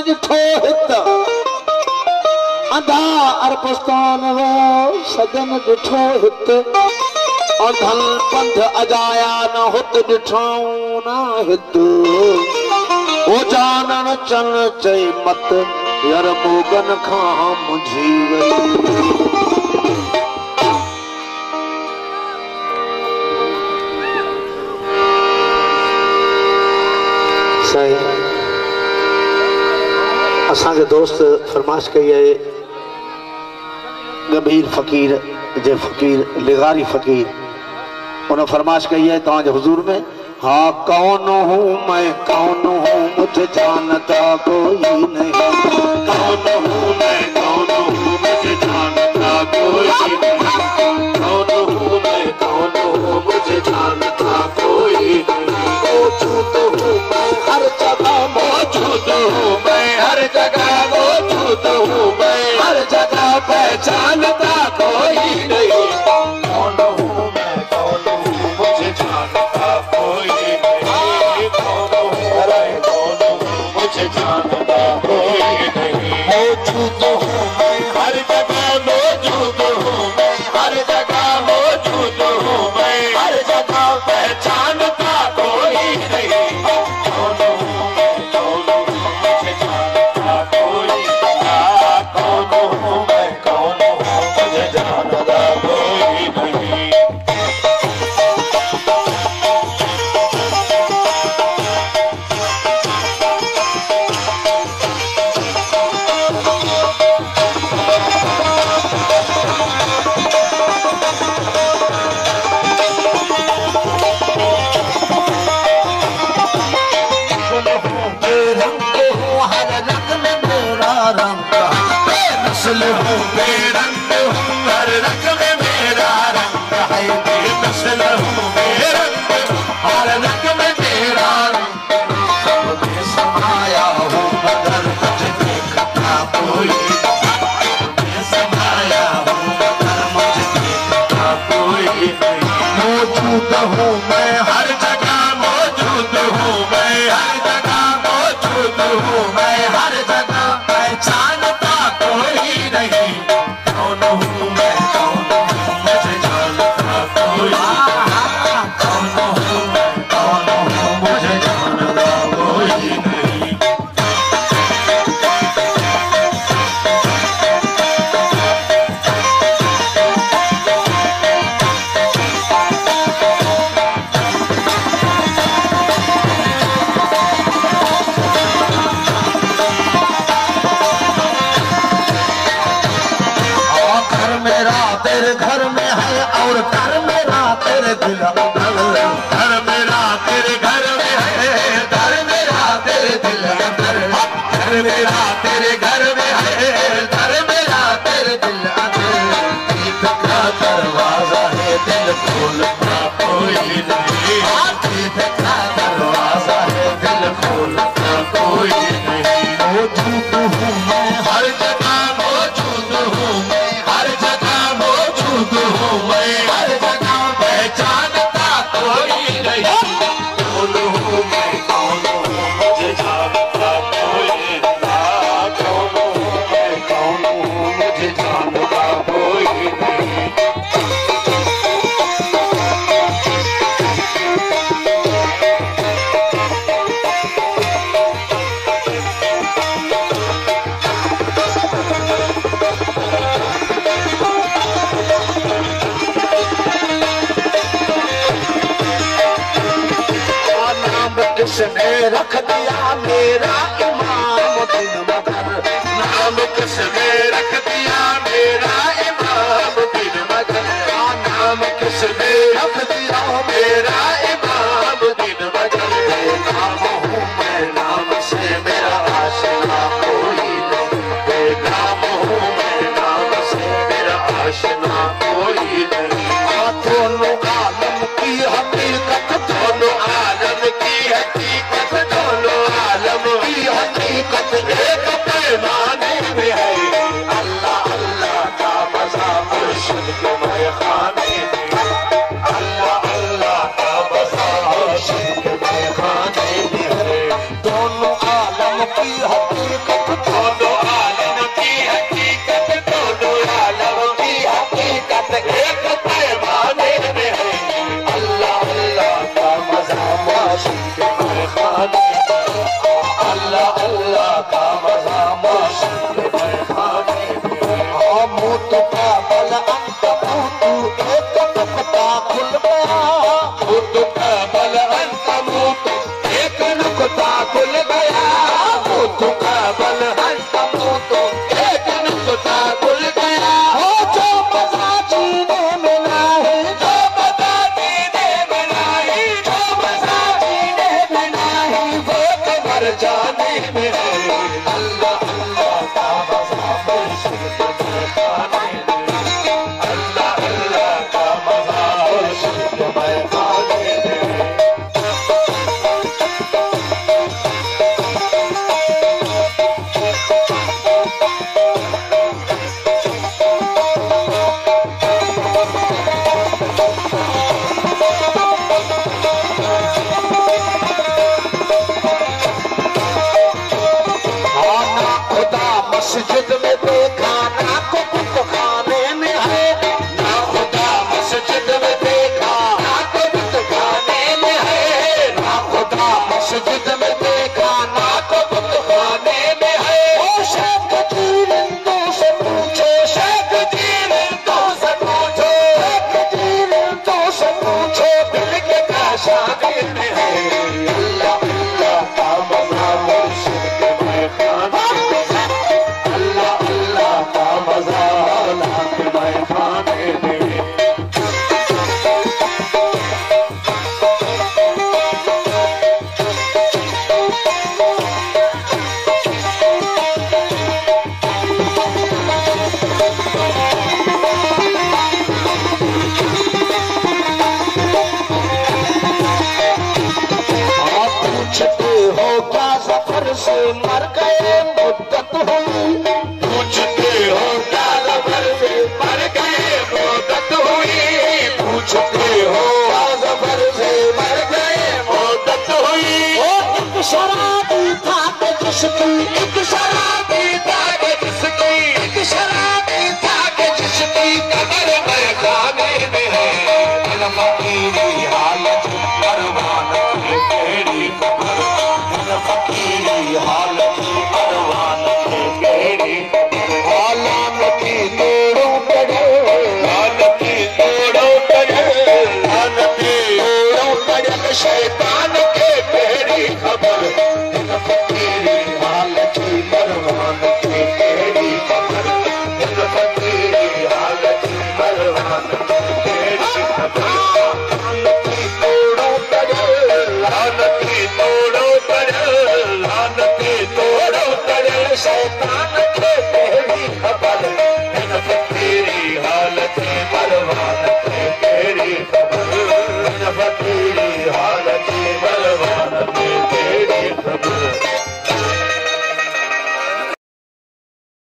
ॾिठो हित अंधा अरपस्तान वो सजन ॾिठो हित और धन पंथ अजाया न हुत ॾिठऊं न हित ओ जानन चन चई मत यार मोगन खां मुंझी वई। असांखे दोस्त फरमाइश कई है गंभीर फकीर जे फकीर लिगारी फकीर उन फरमाइश कई है तव्हांजे हुजूर में। हाँ कौन हूँ मैं कौन हूँ मुझे जानता कोई नहीं, कौन हूँ मैं कौन हूँ मुझे जानता कोई नहीं, कौन हूँ मैं कौन हूँ मुझे जानता कोई नहीं। मौजूद हूँ मैं हर जगह, मौजूद हूँ मैं हर जगह, मौजूद हूँ मैं हर जगह, पहचानता कोई नहीं। कौन हूँ मैं कौन हूँ मुझे जानता कोई नहीं, कौन हूँ मैं कौन हूँ मुझे जानता कोई नहीं। मौजूद हूँ मैं हर जगह, मौजूद हूँ मैं हर जगह, मौजूद हूँ मैं हर जगह, पहचानता कोई नहीं। कौन हूँ मैं कौन हूँ मुझे जानता कोई नहीं, कौन हूँ मैं कौन हूँ मुझे जानता कोई नहीं। नस्ल हूँ बेरंग हूँ हर रंग में मेरा रंग है, नस्ल हूँ बेरंग हर रंग में मेरा रंग। मैं समाया हूँ मगर मुझे देखता कोई, मैं समाया हूँ मगर मुझे देखता कोई नहीं। मौजूद हूँ मैं हर जगह, मौजूद हूँ मैं हर जगह, मौजूद हूँ मैं हर जगह, पहचानता कोई नहीं। कौन हूँ मैं कौन हूँ मुझे जानता कोई नहीं, कौन हूँ मैं कौन हूँ मुझे जानता कोई नहीं। तेरे घर में है और घर मेरा तेरे दिल, घर मेरा तेरे घर में है, घर मेरा तेरे दिल, घर मेरा तेरे घर में है, घर मेरा तेरे दिल। दीप का दरवाजा है दिल खोलता कोई नहीं, दीप का दरवाजा है दिल खोलता कोई नहीं। मौजूद हूँ मैं हर जगह, मौजूद हूँ मैं हर जगह, मौजूद हूँ मैं हर जगह, पहचानता कोई नहीं। कौन हूँ मैं कौन हूँ मुझे जानता कोई नहीं, कौन हूँ मैं कौन हूँ मुझे जानता कोई नहीं। किसने रख दिया मेरा इमाम बिन मगर, नाम किसने रख दिया मेरा इमाम बिन मगर, नाम किसने रख दिया मेरा इमाम बिन मगर। बेनाम हूँ मैं नाम से मेरा आशिना कोई नहीं, बेनाम हूँ मैं नाम से मेरा आशिना कोई नहीं। दोनों आलम की हकीकत, दोनों आलम की हकीकत, दोनों आलम की हकीकत एक पैमाने में है। अल्लाह है। अल्लाह अल्लाह का मजा मुर्शिद के मैखाने में है। अल्लाह अल्लाह का मजा औला के मैखाने में है। से मर गए मुद्दत हुई, पूछते हो क्या ज़फ़र से मर गए मुद्दत हुई, पूछते हो क्या ज़फ़र से मर गए मुद्दत हुई। वो एक शराबी था कि जिसकी, एक शराबी था कि जिसकी, एक शराबी था कि जिसकी कब्र मैखाने में है। दिल फकीरी हालत परवान की तेरी कब्र, दिल फकीरी हालत परवान की तेरी हालाम की तोड़ो करे, हालत की तोड़ो करे, हालत की तोड़ो करे शैतान के तेरी खबर। दिल फकीरी हालत परवान की तेरी खबर, दिल फकीरी हालत परवान